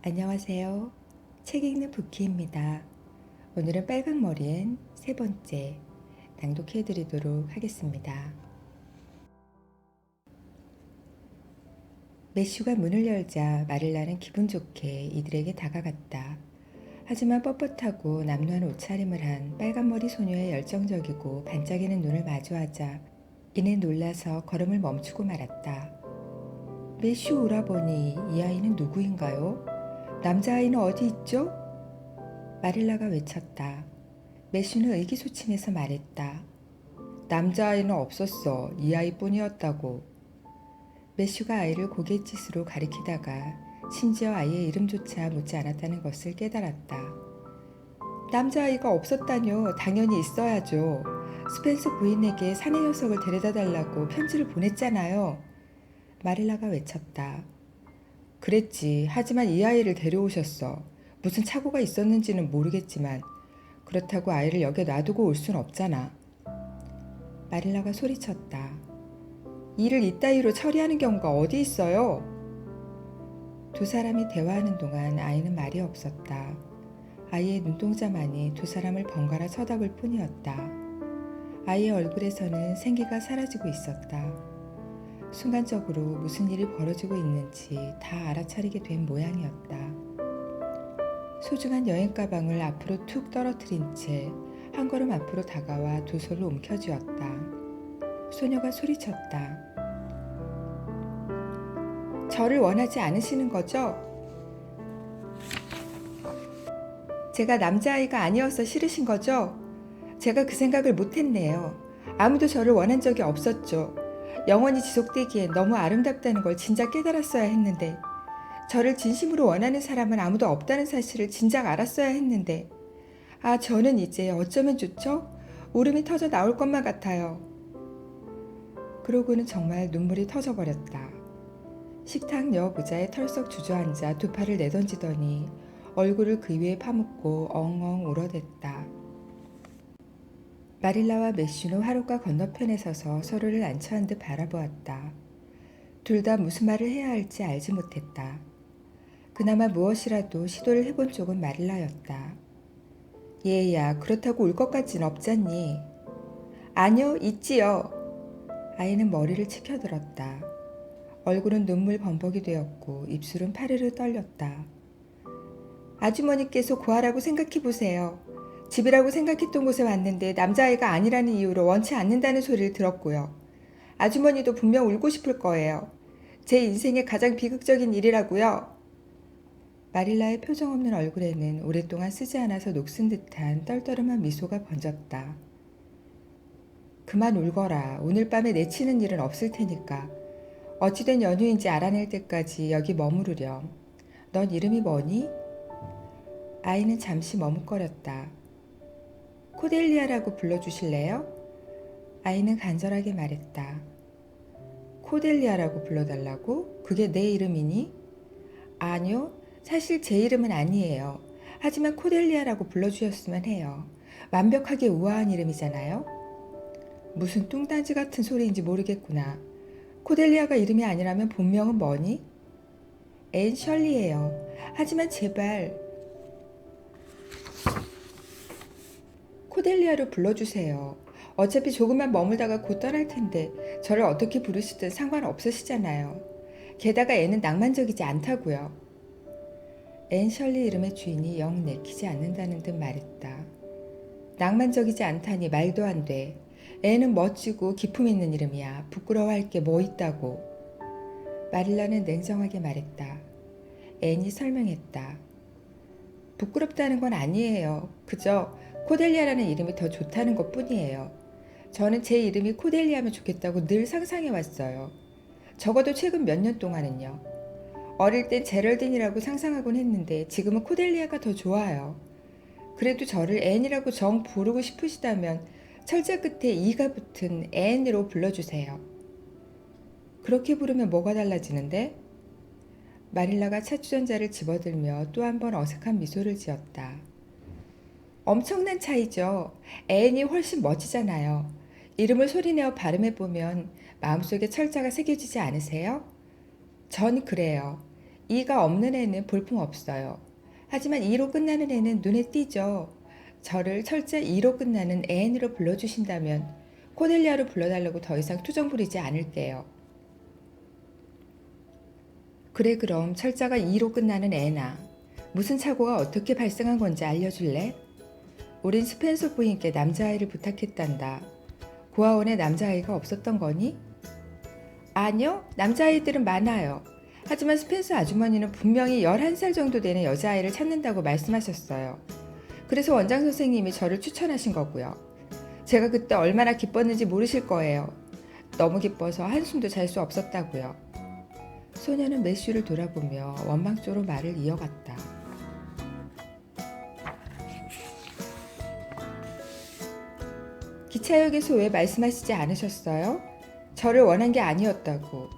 안녕하세요. 책 읽는 부키입니다. 오늘은 빨강머리엔 세 번째 낭독해 드리도록 하겠습니다. 매슈가 문을 열자 마릴라는 기분 좋게 이들에게 다가갔다. 하지만 뻣뻣하고 남루한 옷차림을 한 빨간머리 소녀의 열정적이고 반짝이는 눈을 마주하자 이내 놀라서 걸음을 멈추고 말았다. 매슈 오라버니, 이 아이는 누구인가요? 남자아이는 어디 있죠? 마릴라가 외쳤다. 매슈는 의기소침해서 말했다. 남자아이는 없었어. 이 아이뿐이었다고. 매슈가 아이를 고갯짓으로 가리키다가 심지어 아이의 이름조차 묻지 않았다는 것을 깨달았다. 남자아이가 없었다뇨. 당연히 있어야죠. 스펜서 부인에게 사내 녀석을 데려다 달라고 편지를 보냈잖아요. 마릴라가 외쳤다. 그랬지. 하지만 이 아이를 데려오셨어. 무슨 착오가 있었는지는 모르겠지만 그렇다고 아이를 여기에 놔두고 올 순 없잖아. 마릴라가 소리쳤다. 일을 이따위로 처리하는 경우가 어디 있어요? 두 사람이 대화하는 동안 아이는 말이 없었다. 아이의 눈동자만이 두 사람을 번갈아 쳐다볼 뿐이었다. 아이의 얼굴에서는 생기가 사라지고 있었다. 순간적으로 무슨 일이 벌어지고 있는지 다 알아차리게 된 모양이었다. 소중한 여행 가방을 앞으로 툭 떨어뜨린 채 한 걸음 앞으로 다가와 두 손을 움켜쥐었다. 소녀가 소리쳤다. 저를 원하지 않으시는 거죠? 제가 남자아이가 아니어서 싫으신 거죠? 제가 그 생각을 못했네요. 아무도 저를 원한 적이 없었죠. 영원히 지속되기엔 너무 아름답다는 걸 진작 깨달았어야 했는데, 저를 진심으로 원하는 사람은 아무도 없다는 사실을 진작 알았어야 했는데, 저는 이제 어쩌면 좋죠? 울음이 터져 나올 것만 같아요. 그러고는 정말 눈물이 터져버렸다. 식탁 여부자에 털썩 주저앉아 두 팔을 내던지더니 얼굴을 그 위에 파묻고 엉엉 울어댔다. 마릴라와 매슈는 화롯가 건너편에 서서 서로를 안쳐한 듯 바라보았다. 둘 다 무슨 말을 해야 할지 알지 못했다. 그나마 무엇이라도 시도를 해본 쪽은 마릴라였다. 얘야, 그렇다고 울 것 같진 없잖니. 아니요, 있지요. 아이는 머리를 치켜들었다. 얼굴은 눈물 범벅이 되었고 입술은 파르르 떨렸다. 아주머니께서 구하라고 생각해보세요. 집이라고 생각했던 곳에 왔는데 남자아이가 아니라는 이유로 원치 않는다는 소리를 들었고요. 아주머니도 분명 울고 싶을 거예요. 제 인생의 가장 비극적인 일이라고요. 마릴라의 표정 없는 얼굴에는 오랫동안 쓰지 않아서 녹슨 듯한 떨떠름한 미소가 번졌다. 그만 울거라. 오늘 밤에 내치는 일은 없을 테니까. 어찌된 연유인지 알아낼 때까지 여기 머무르렴. 넌 이름이 뭐니? 아이는 잠시 머뭇거렸다. 코델리아라고 불러주실래요? 아이는 간절하게 말했다. 코델리아라고 불러달라고? 그게 내 이름이니? 아니요. 사실 제 이름은 아니에요. 하지만 코델리아라고 불러주셨으면 해요. 완벽하게 우아한 이름이잖아요. 무슨 뚱딴지 같은 소리인지 모르겠구나. 코델리아가 이름이 아니라면 본명은 뭐니? 앤 셜리예요. 하지만 제발 코델리아로 불러주세요. 어차피 조금만 머물다가 곧 떠날 텐데 저를 어떻게 부르시든 상관없으시잖아요. 게다가 애는 낭만적이지 않다고요. 앤 셜리 이름의 주인이 영 내키지 않는다는 듯 말했다. 낭만적이지 않다니 말도 안 돼. 애는 멋지고 기품 있는 이름이야. 부끄러워할 게 뭐 있다고. 마릴라는 냉정하게 말했다. 앤이 설명했다. 부끄럽다는 건 아니에요. 그저 코델리아라는 이름이 더 좋다는 것 뿐이에요. 저는 제 이름이 코델리아면 좋겠다고 늘 상상해왔어요. 적어도 최근 몇 년 동안은요. 어릴 땐 제럴딘이라고 상상하곤 했는데 지금은 코델리아가 더 좋아요. 그래도 저를 앤이라고 정 부르고 싶으시다면 철자 끝에 이가 붙은 앤으로 불러주세요. 그렇게 부르면 뭐가 달라지는데? 마릴라가 차주전자를 집어들며 또 한 번 어색한 미소를 지었다. 엄청난 차이죠. 앤이 훨씬 멋지잖아요. 이름을 소리내어 발음해보면 마음속에 철자가 새겨지지 않으세요? 전 그래요. E가 없는 애는 볼품 없어요. 하지만 E로 끝나는 애는 눈에 띄죠. 저를 철자 E로 끝나는 N으로 불러주신다면 코델리아로 불러달라고 더 이상 투정 부리지 않을게요. 그래 그럼 철자가 E로 끝나는 애나 무슨 착오가 어떻게 발생한 건지 알려줄래? 우린 스펜서 부인께 남자아이를 부탁했단다. 고아원에 남자아이가 없었던 거니? 아니요. 남자아이들은 많아요. 하지만 스펜서 아주머니는 분명히 11살 정도 되는 여자아이를 찾는다고 말씀하셨어요. 그래서 원장 선생님이 저를 추천하신 거고요. 제가 그때 얼마나 기뻤는지 모르실 거예요. 너무 기뻐서 한숨도 잘 수 없었다고요. 소녀는 매슈를 돌아보며 원망조로 말을 이어갔다. 기차역에서 왜 말씀하시지 않으셨어요? 저를 원한 게 아니었다고.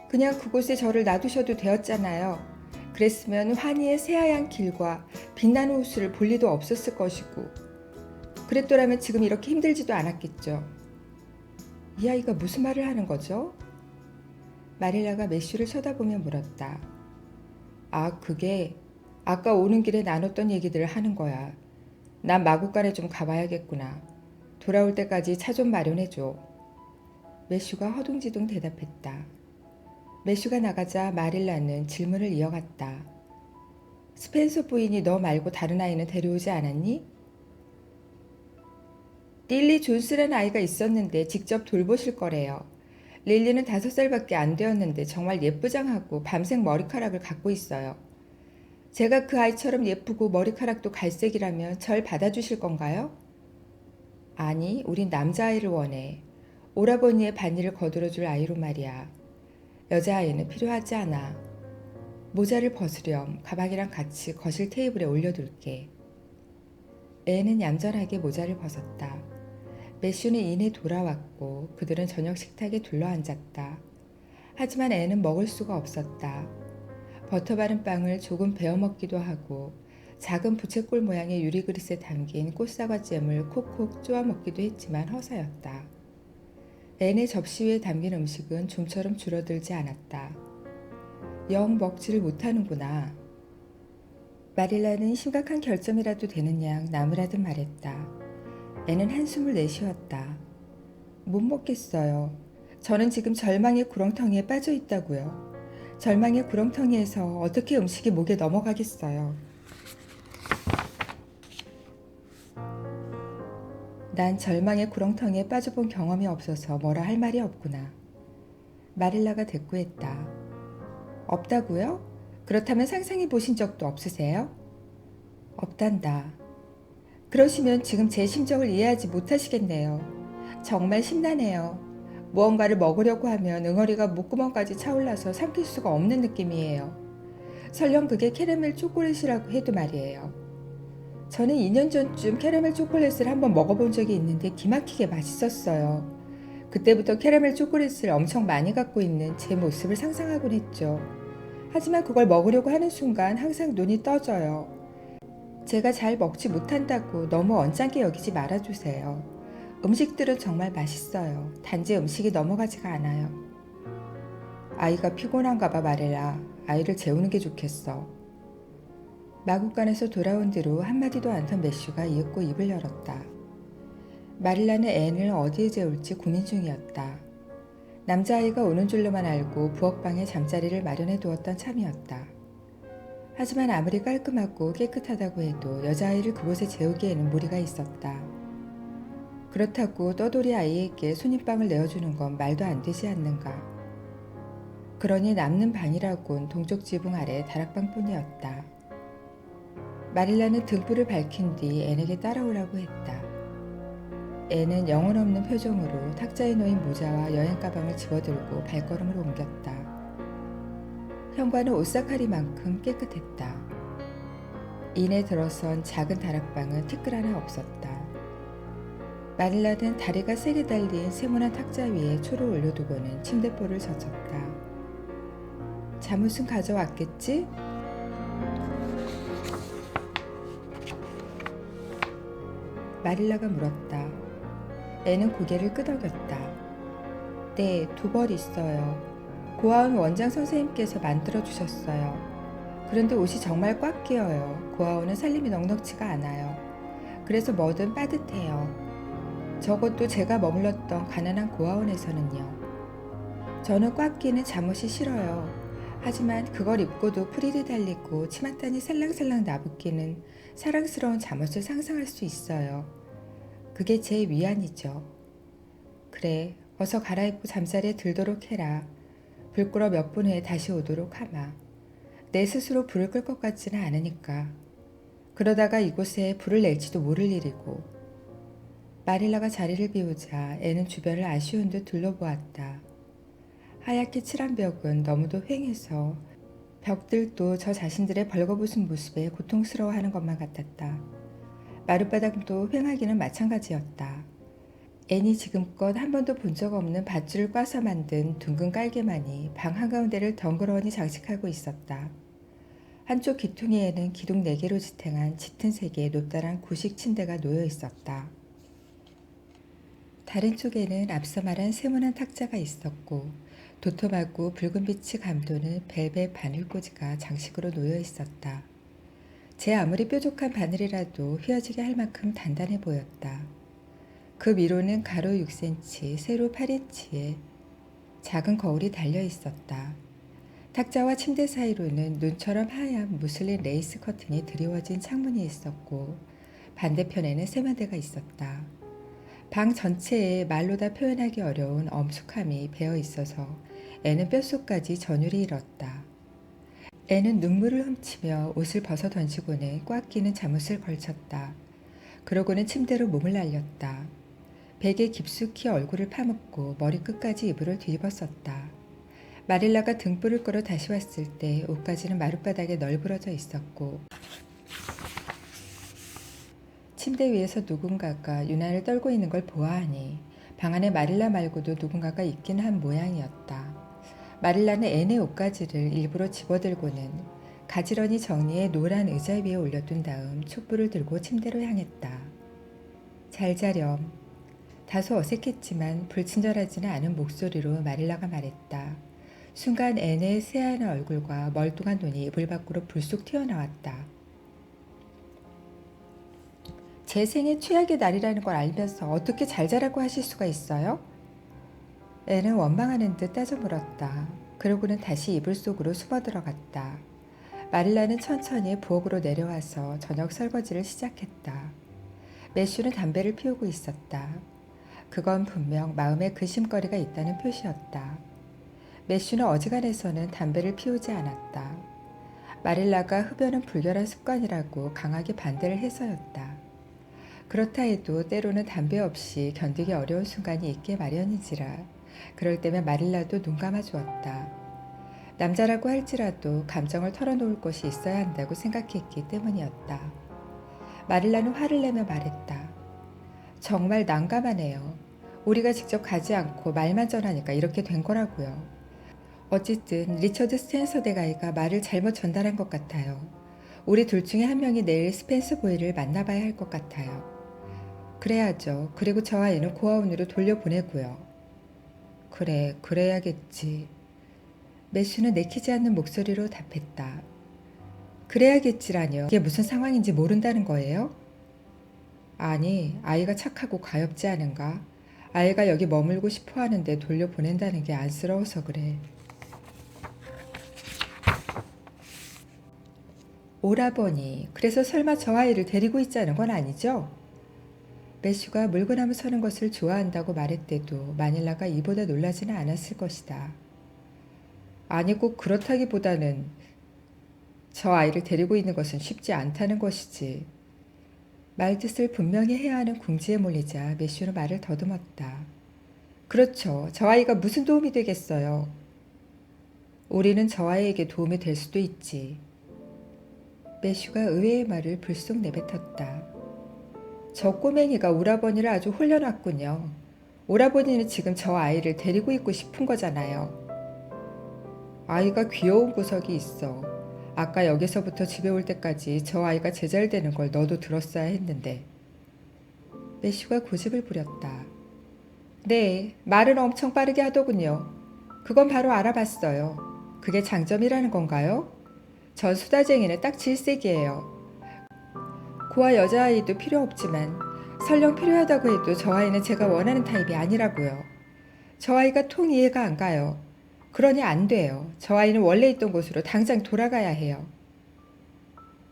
그냥 그곳에 저를 놔두셔도 되었잖아요. 그랬으면 환희의 새하얀 길과 빛나는 호수를 볼 리도 없었을 것이고 그랬더라면 지금 이렇게 힘들지도 않았겠죠. 이 아이가 무슨 말을 하는 거죠? 마릴라가 매슈를 쳐다보며 물었다. 아, 그게 아까 오는 길에 나눴던 얘기들을 하는 거야. 난 마구간에 좀 가봐야겠구나. 돌아올 때까지 차 좀 마련해줘. 매슈가 허둥지둥 대답했다. 매슈가 나가자 마릴라는 질문을 이어갔다. 스펜서 부인이 너 말고 다른 아이는 데려오지 않았니? 릴리 존스라는 아이가 있었는데 직접 돌보실 거래요. 릴리는 5살밖에 안 되었는데 정말 예쁘장하고 밤색 머리카락을 갖고 있어요. 제가 그 아이처럼 예쁘고 머리카락도 갈색이라면 절 받아주실 건가요? 아니, 우린 남자아이를 원해. 오라버니의 반일을 거들어줄 아이로 말이야. 여자아이는 필요하지 않아. 모자를 벗으렴 가방이랑 같이 거실 테이블에 올려둘게. 애는 얌전하게 모자를 벗었다. 매슈는 이내 돌아왔고 그들은 저녁 식탁에 둘러앉았다. 하지만 애는 먹을 수가 없었다. 버터 바른 빵을 조금 베어 먹기도 하고 작은 부채꼴 모양의 유리그릇에 담긴 꽃사과 잼을 콕콕 쪼아 먹기도 했지만 허사였다. 애네 접시 위에 담긴 음식은 좀처럼 줄어들지 않았다. 영 먹지를 못하는구나. 마릴라는 심각한 결점이라도 되는 양 나무라듯 말했다. 애는 한숨을 내쉬었다. 못 먹겠어요. 저는 지금 절망의 구렁텅이에 빠져 있다고요. 절망의 구렁텅이에서 어떻게 음식이 목에 넘어가겠어요. 난 절망의 구렁텅이에 빠져본 경험이 없어서 뭐라 할 말이 없구나. 마릴라가 대꾸했다. 없다고요? 그렇다면 상상해 보신 적도 없으세요? 없단다. 그러시면 지금 제 심정을 이해하지 못하시겠네요. 정말 심란해요. 무언가를 먹으려고 하면 응어리가 목구멍까지 차올라서 삼킬 수가 없는 느낌이에요. 설령 그게 캐러멜 초콜릿이라고 해도 말이에요. 저는 2년 전쯤 캐러멜 초콜릿을 한번 먹어본 적이 있는데 기막히게 맛있었어요. 그때부터 캐러멜 초콜릿을 엄청 많이 갖고 있는 제 모습을 상상하곤 했죠. 하지만 그걸 먹으려고 하는 순간 항상 눈이 떠져요. 제가 잘 먹지 못한다고 너무 언짢게 여기지 말아주세요. 음식들은 정말 맛있어요. 단지 음식이 넘어가지가 않아요. 아이가 피곤한가 봐 마릴라. 아이를 재우는 게 좋겠어. 마구간에서 돌아온 뒤로 한마디도 않던 매슈가 이윽고 입을 열었다. 마릴라는 앤을 어디에 재울지 고민 중이었다. 남자아이가 오는 줄로만 알고 부엌방에 잠자리를 마련해 두었던 참이었다. 하지만 아무리 깔끔하고 깨끗하다고 해도 여자아이를 그곳에 재우기에는 무리가 있었다. 그렇다고 떠돌이 아이에게 손님방을 내어주는 건 말도 안 되지 않는가. 그러니 남는 방이라곤 동쪽 지붕 아래 다락방뿐이었다. 마릴라는 등불을 밝힌 뒤 앤에게 따라오라고 했다. 앤은 영혼 없는 표정으로 탁자에 놓인 모자와 여행 가방을 집어들고 발걸음을 옮겼다. 현관은 오싹하리만큼 깨끗했다. 이내 들어선 작은 다락방은 티끌 하나 없었다. 마릴라는 다리가 세게 달린 세모난 탁자 위에 초를 올려두고는 침대볼을 젖혔다. 잠옷은 가져왔겠지? 마릴라가 물었다. 애는 고개를 끄덕였다. 네, 2벌 있어요. 고아원 원장 선생님께서 만들어 주셨어요. 그런데 옷이 정말 꽉 끼어요. 고아원은 살림이 넉넉지가 않아요. 그래서 뭐든 빠듯해요. 적어도 제가 머물렀던 가난한 고아원에서는요. 저는 꽉 끼는 잠옷이 싫어요. 하지만 그걸 입고도 프릴이 달리고 치맛단이 살랑살랑 나부끼는 사랑스러운 잠옷을 상상할 수 있어요. 그게 제 위안이죠. 그래, 어서 갈아입고 잠자리에 들도록 해라. 불 끄러 몇 분 후에 다시 오도록 하마. 내 스스로 불을 끌 것 같지는 않으니까. 그러다가 이곳에 불을 낼지도 모를 일이고. 마릴라가 자리를 비우자 애는 주변을 아쉬운 듯 둘러보았다. 하얗게 칠한 벽은 너무도 휑해서 벽들도 저 자신들의 벌거벗은 모습에 고통스러워하는 것만 같았다. 마룻바닥도 휑하기는 마찬가지였다. 앤이 지금껏 한 번도 본 적 없는 밧줄을 꽈서 만든 둥근 깔개만이 방 한가운데를 덩그러니 장식하고 있었다. 한쪽 귀퉁이에는 기둥 4개로 지탱한 짙은 색의 높다란 구식 침대가 놓여 있었다. 다른 쪽에는 앞서 말한 세모난 탁자가 있었고 도톰하고 붉은 빛이 감도는 벨벳 바늘꽂이가 장식으로 놓여 있었다. 제 아무리 뾰족한 바늘이라도 휘어지게 할 만큼 단단해 보였다. 그 위로는 가로 6cm, 세로 8인치의 작은 거울이 달려 있었다. 탁자와 침대 사이로는 눈처럼 하얀 무슬린 레이스 커튼이 드리워진 창문이 있었고 반대편에는 세면대가 있었다. 방 전체에 말로 다 표현하기 어려운 엄숙함이 배어 있어서 애는 뼛속까지 전율이 일었다. 애는 눈물을 훔치며 옷을 벗어 던지고는 꽉 끼는 잠옷을 걸쳤다. 그러고는 침대로 몸을 날렸다. 베개 깊숙이 얼굴을 파묻고 머리끝까지 이불을 뒤집었었다. 마릴라가 등불을 끄러 다시 왔을 때 옷가지는 마룻바닥에 널브러져 있었고 침대 위에서 누군가가 유난을 떨고 있는 걸 보아하니 방 안에 마릴라 말고도 누군가가 있긴 한 모양이었다. 마릴라는 앤의 옷가지를 일부러 집어들고는 가지런히 정리해 노란 의자 위에 올려둔 다음 촛불을 들고 침대로 향했다. 잘 자렴. 다소 어색했지만 불친절하지는 않은 목소리로 마릴라가 말했다. 순간 앤의 새하얀 얼굴과 멀뚱한 눈이 이불 밖으로 불쑥 튀어나왔다. 제 생애 최악의 날이라는 걸 알면서 어떻게 잘 자라고 하실 수가 있어요? 앤은 원망하는 듯 따져 물었다. 그러고는 다시 이불 속으로 숨어 들어갔다. 마릴라는 천천히 부엌으로 내려와서 저녁 설거지를 시작했다. 매슈는 담배를 피우고 있었다. 그건 분명 마음에 근심거리가 있다는 표시였다. 매슈는 어지간해서는 담배를 피우지 않았다. 마릴라가 흡연은 불결한 습관이라고 강하게 반대를 해서였다. 그렇다 해도 때로는 담배 없이 견디기 어려운 순간이 있게 마련이지라 그럴 때면 마릴라도 눈 감아 주었다. 남자라고 할지라도 감정을 털어놓을 곳이 있어야 한다고 생각했기 때문이었다. 마릴라는 화를 내며 말했다. 정말 난감하네요. 우리가 직접 가지 않고 말만 전하니까 이렇게 된 거라고요. 어쨌든 리처드 스펜서 대가이가 말을 잘못 전달한 것 같아요. 우리 둘 중에 한 명이 내일 스펜서 보이를 만나봐야 할 것 같아요. 그래야죠. 그리고 저와 얘는 고아원으로 돌려보내고요. 그래, 그래야겠지. 매슈는 내키지 않는 목소리로 답했다. 그래야겠지라뇨. 이게 무슨 상황인지 모른다는 거예요? 아니, 아이가 착하고 가엾지 않은가? 아이가 여기 머물고 싶어 하는데 돌려보낸다는 게 안쓰러워서 그래. 오라버니, 그래서 설마 저 아이를 데리고 있자는 건 아니죠? 매슈가 물구나무 서는 것을 좋아한다고 말했대도 마닐라가 이보다 놀라지는 않았을 것이다. 아니 꼭 그렇다기보다는 저 아이를 데리고 있는 것은 쉽지 않다는 것이지. 말뜻을 분명히 해야 하는 궁지에 몰리자 매슈는 말을 더듬었다. 그렇죠. 저 아이가 무슨 도움이 되겠어요. 우리는 저 아이에게 도움이 될 수도 있지. 매슈가 의외의 말을 불쑥 내뱉었다. 저 꼬맹이가 오라버니를 아주 홀려놨군요. 오라버니는 지금 저 아이를 데리고 있고 싶은 거잖아요. 아이가 귀여운 구석이 있어. 아까 여기서부터 집에 올 때까지 저 아이가 제잘되는 걸 너도 들었어야 했는데. 매슈가 고집을 부렸다. 네, 말은 엄청 빠르게 하더군요. 그건 바로 알아봤어요. 그게 장점이라는 건가요? 전 수다쟁이는 딱 질색이에요. 고아 여자아이도 필요 없지만 설령 필요하다고 해도 저 아이는 제가 원하는 타입이 아니라고요. 저 아이가 통 이해가 안 가요. 그러니 안 돼요. 저 아이는 원래 있던 곳으로 당장 돌아가야 해요.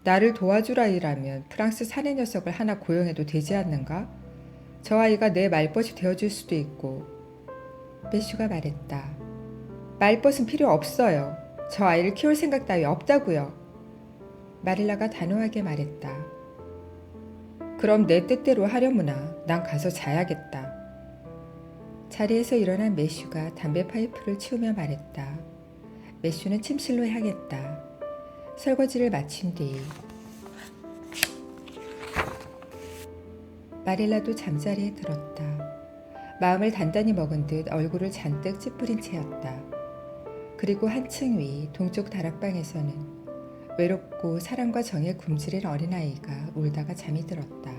나를 도와줄 아이라면 프랑스 사내 녀석을 하나 고용해도 되지 않는가? 저 아이가 내 말벗이 되어줄 수도 있고. 매슈가 말했다. 말벗은 필요 없어요. 저 아이를 키울 생각 따위 없다고요. 마릴라가 단호하게 말했다. 그럼 내 뜻대로 하려무나 난 가서 자야겠다. 자리에서 일어난 매슈가 담배 파이프를 치우며 말했다. 매슈는 침실로 향했다. 설거지를 마친 뒤 마릴라도 잠자리에 들었다. 마음을 단단히 먹은 듯 얼굴을 잔뜩 찌푸린 채였다. 그리고 한층 위 동쪽 다락방에서는 외롭고 사랑과 정에 굶주린 어린아이가 울다가 잠이 들었다.